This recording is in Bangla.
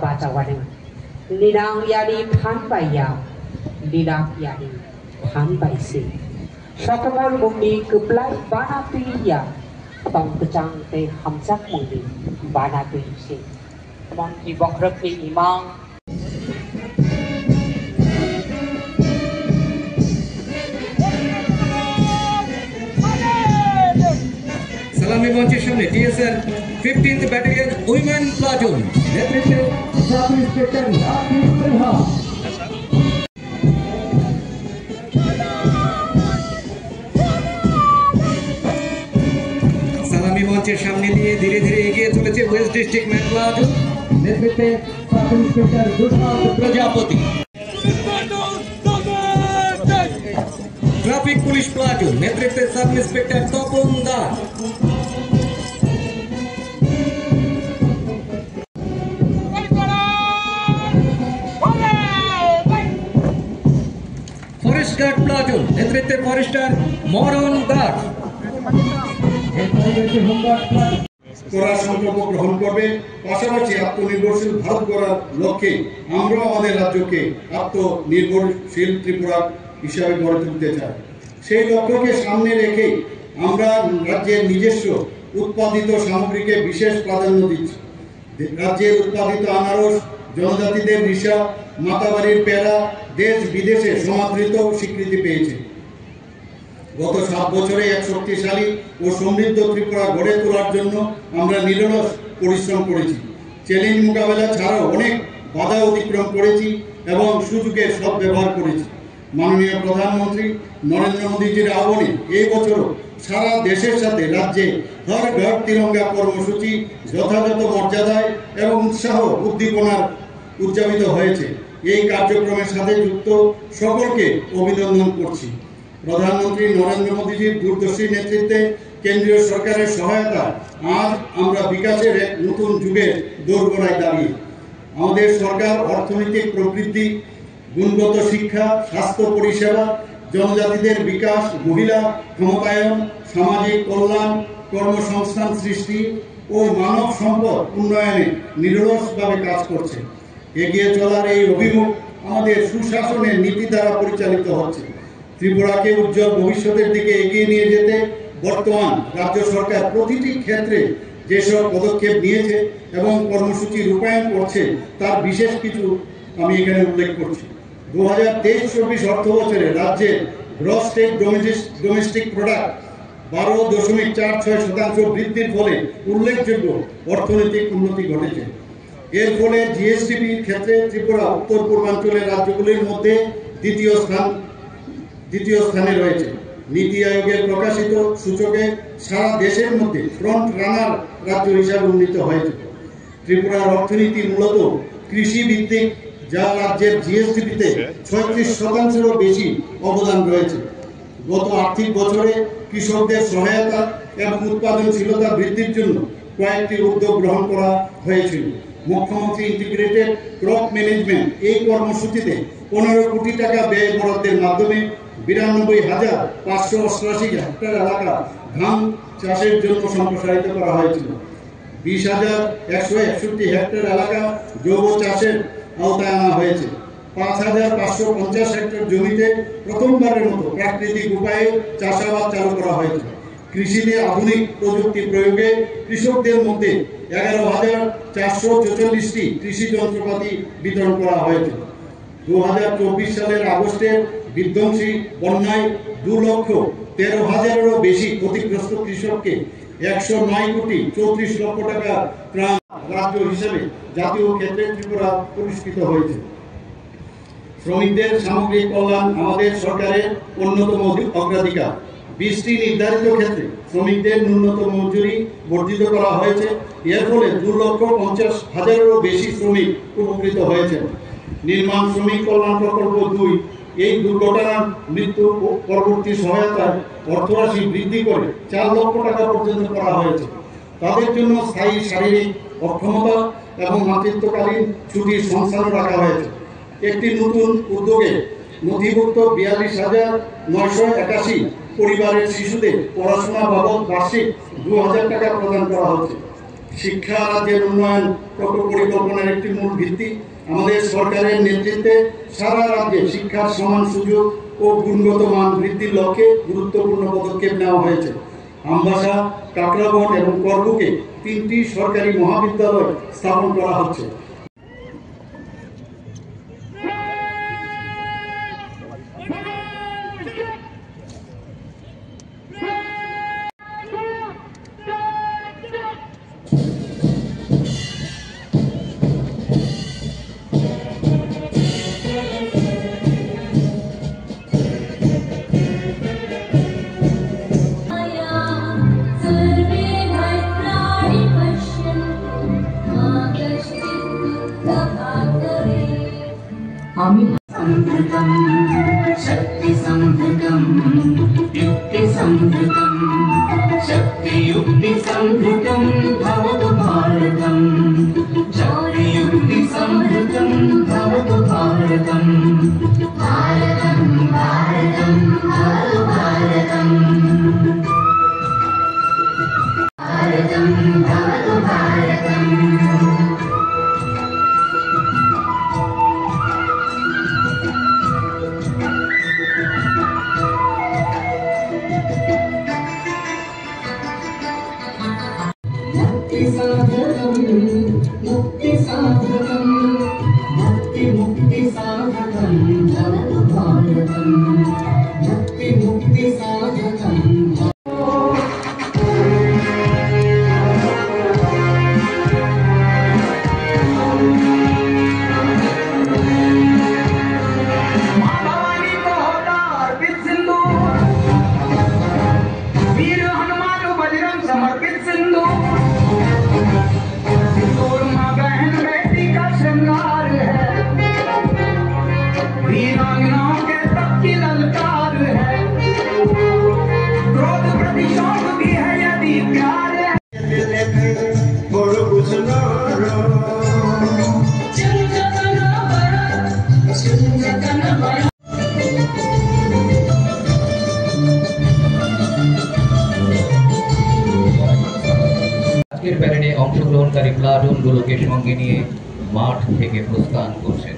baca wading linang yani phan baya linang yani phan baisi sakamol bumi keplai bana tuya tong kecang te hamsak mungdi bana tuisi mon ibok rekli imang সালামি মঞ্চের সামনে TSR 15th battalion women platoon নেতৃত্বে সাব ইন্সপেক্টর সালামি মঞ্চের সামনে দিয়ে ধীরে ধীরে এগিয়ে চলেছে ওয়েস্ট ডিস্ট্রিক্ট ম্যান প্লাটুন নেতৃত্বে sub inspector Dushmanta Prajapati traffic police platoon নেতৃত্বে sub inspector Tapan Das forest guard platoon নেতৃত্বে ফরেস্টার মরণ দাস করার সংকল্প গ্রহণ করবে পাশাপাশি আত্মনির্ভরশীল ভারত গড়ার লক্ষ্যে আমরা আমাদের রাজ্যকে আত্মনির্ভরশীল ত্রিপুরা হিসাবে গড়ে তুলতে চাই। সেই লক্ষ্যকে সামনে রেখে আমরা রাজ্যের নিজস্ব উৎপাদিত সামগ্রীকে বিশেষ প্রাধান্য দিচ্ছি। রাজ্যের উৎপাদিত আনারস, জনজাতিদের রিসা, মাতাবাড়ির পেড়া দেশ বিদেশে সমাদৃত স্বীকৃতি পেয়েছে। গত 7 বছরে এক শক্তিশালী ও সমৃদ্ধ ত্রিপুরা গড়ে তোলার জন্য আমরা নিরলস পরিশ্রম করেছি। চ্যালেঞ্জ মোকাবেলা ছাড়াও অনেক বাধা অতিক্রম করেছি এবং সুযোগের সদ্ব্যবহার করেছি। মাননীয় প্রধানমন্ত্রী নরেন্দ্র মোদীজির আহ্বানে এই বছরও সারা দেশের সাথে রাজ্যে হর ঘর তিরঙ্গা কর্মসূচি যথাযথ মর্যাদায় এবং উৎসাহ উদ্দীপনার উদযাপিত হয়েছে। এই কার্যক্রমের সাথে যুক্ত সকলকে অভিনন্দন করছি। প্রধানমন্ত্রী নরেন্দ্র মোদীজির দূরদর্শী নেতৃত্বে কেন্দ্রীয় সরকারের সহায়তা আজ আমরা বিকাশের এক নতুন যুগের দোরগোড়ায় দাঁড়িয়ে। আমাদের সরকার অর্থনৈতিক প্রবৃদ্ধি, গুণগত শিক্ষা, স্বাস্থ্য পরিষেবা, জনজাতিদের বিকাশ, মহিলা ক্ষমতায়ন, সামাজিক কল্যাণ, কর্মসংস্থান সৃষ্টি ও মানব সম্পদ উন্নয়নে নিরলসভাবে কাজ করছে। এগিয়ে চলার এই অভিমুখ আমাদের সুশাসনের নীতি দ্বারা পরিচালিত হচ্ছে। ত্রিপুরাকে উজ্জ্বল ভবিষ্যতের দিকে এগিয়ে নিয়ে যেতে বর্তমান রাজ্য সরকার প্রতিটি ক্ষেত্রে যেসব পদক্ষেপ নিয়েছে এবং কর্মসূচি রূপায়ণ করছে তার বিশেষ কিছু আমি এখানে উল্লেখ করছি। 2023-24 অর্থ বছরে রাজ্যের গ্রস স্টেট ডোমেস্টিক প্রোডাক্ট 12.46% বৃদ্ধির ফলে উল্লেখযোগ্য অর্থনৈতিক উন্নতি ঘটেছে। এর ফলে জিএসডিপির ক্ষেত্রে ত্রিপুরা উত্তর পূর্বাঞ্চলের রাজ্যগুলির মধ্যে দ্বিতীয় স্থানে রয়েছে। নীতি আয়োগের প্রকাশিত সূচকে সারা দেশের মধ্যে ফ্রন্ট রানার রাজ্য হিসাবে উন্নীত হয়েছে। ত্রিপুরার অর্থনীতি মূলত কৃষি ভিত্তিক, যা রাজ্যের জিএসডিপিতে 36%-এরও বেশি অবদান রয়েছে। গত আর্থিক বছরে কৃষকদের সহায়তা এবং উৎপাদনশীলতা বৃদ্ধির জন্য কয়েকটি উদ্যোগ গ্রহণ করা হয়েছিল। মুখ্যমন্ত্রী ইন্টিগ্রেটেড ক্রপ ম্যানেজমেন্ট এই কর্মসূচিতে 15 কোটি টাকা ব্যয় বরাদ্দের মাধ্যমে 92,588 হেক্টর এলাকা ধান চাষের জন্য সম্প্রসারিত করা হয়েছিল। 20,161 হেক্টর এলাকা জৈব চাষের আওতায় আনা হয়েছে। 5,550 হেক্টর জমিতে প্রথমবারের মতো প্রাকৃতিক উপায়ে চাষাবাদ চালু করা হয়েছে। কৃষিতে আধুনিক প্রযুক্তি প্রয়োগে কৃষকদের মধ্যে 11,444টি কৃষি যন্ত্রপাতি বিতরণ করা হয়েছে। 2024 সালের আগস্টের বিধ্বংসী বন্যায় 2,13,000-এরও বেশি ক্ষতিগ্রস্ত কৃষককে 109,34 লক্ষ টাকা ত্রাণ রাজ্য হিসেবে জাতীয় ক্ষেত্রে ত্রিপুরা পুরস্কৃত হয়েছে। শ্রমিকদের সামগ্রিক কল্যাণ আমাদের সরকারের অন্যতম অগ্রাধিকার। 20টি নির্ধারিত ক্ষেত্রে শ্রমিকদের ন্যূনতম মজুরি বর্ধিত করা হয়েছে। এর ফলে 2,50,000-এরও বেশি শ্রমিক উপকৃত হয়েছেন। নির্মাণ শ্রমিক কল্যাণ প্রকল্প 2 এই দুর্ঘটনার মৃত্যু পরবর্তী সহায়তার অর্থরাশি বৃদ্ধি করে 4 লক্ষ টাকা পর্যন্ত করা হয়েছে। তাদের জন্য স্থায়ী শারীরিক অক্ষমতা এবং মাতৃত্বকালীন ছুটির সংস্থানও রাখা হয়েছে। একটি নতুন উদ্যোগে নথিভুক্ত শিক্ষা রাজ্যের উন্নয়ন পরিকল্পনার একটি মূল ভিত্তি। আমাদের সরকারের নেতৃত্বে সারা রাজ্যে শিক্ষার সমান সুযোগ ও গুণগত মান বৃদ্ধির লক্ষ্যে গুরুত্বপূর্ণ পদক্ষেপ নেওয়া হয়েছে। আমবাসা, কাকরাবন এবং করবুকে 3টি সরকারি মহাবিদ্যালয় স্থাপন করা হচ্ছে। আমি संभृतं शक्ति संभृतं युक्ति संभृतं शक्ति युक्ति संभृतं भवतु भारतं शक्ति युक्ति संभृतं भवतु भारतं भारतं भारतं भवतु भारतं भारतं भवतु भारतं मुक्ति साधकं भक्ति मुक्ति साधकं भवतु भारतं भक्ति मुक्ति साधकं আজকের প্যারেডে অংশগ্রহণকারী প্লাটুনগুলোকে সঙ্গে নিয়ে মাঠ থেকে প্রস্থান করছেন।